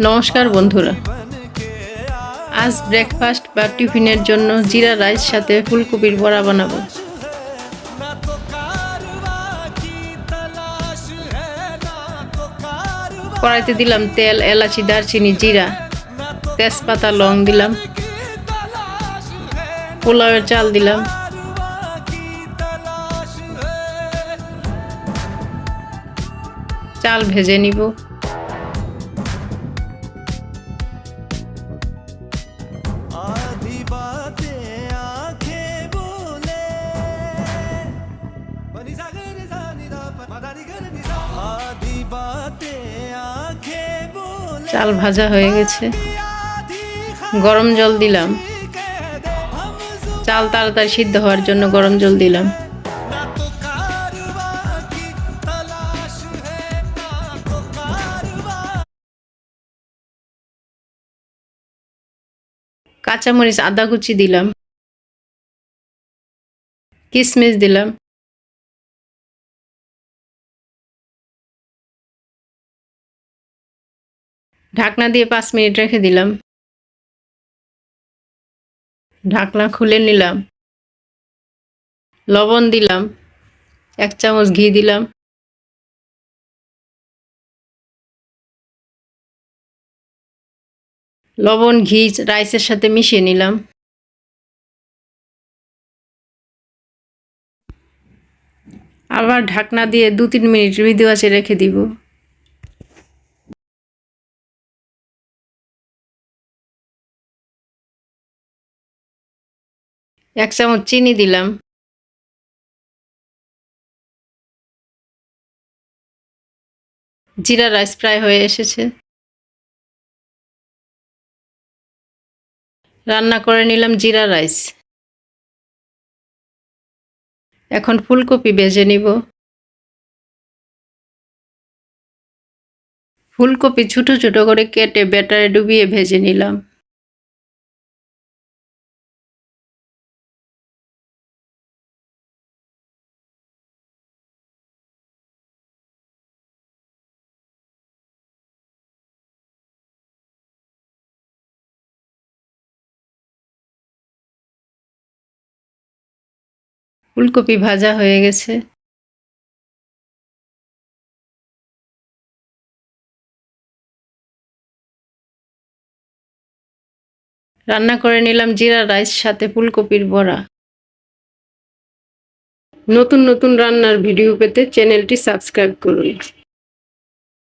নমস্কার বন্ধুরা, আজ ব্রেকফাস্ট বা টিফিনের জন্য জিরা রাইস সাথে ফুলকপির বড়া বানাবো। কড়াইতে দিলাম তেল, এলাচি, দারচিনি, জিরা, তেজপাতা, লং দিলাম, পোলাওয়ের চাল দিলাম, চাল ভেজে নিব। চাল ভাজা হয়ে গেছে, গরম জল দিলাম। চাল তাড়াতাড়ি সিদ্ধ হওয়ার জন্য গরম জল দিলাম। কাঁচামরিচ, আদা কুচি দিলাম, কিশমিশ দিলাম, ঢাকনা দিয়ে 5 মিনিট রেখে দিলাম। ঢাকনা খুলে নিলাম, লবণ দিলাম, 1 চামচ ঘি দিলাম, লবণ ঘি রাইসের সাথে মিশিয়ে নিলাম। আবার ঢাকনা দিয়ে 2-3 মিনিট মৃদু আঁচে রেখে দিব। এক চামচ চিনি দিলাম। জিরা রাইস প্রায় হয়ে এসেছে। রান্না করে নিলাম জিরা রাইস। এখন ফুলকপি ভেজে নিব। ফুলকপি ছোট ছোট করে কেটে ব্যাটারে ডুবিয়ে ভেজে নিলাম। ফুলকপি ভাজা হয়ে গেছে। রান্না করে নিলাম জিরা রাইস সাথে ফুলকপির বড়া। নতুন নতুন রান্নার ভিডিও পেতে চ্যানেলটি সাবস্ক্রাইব করুন।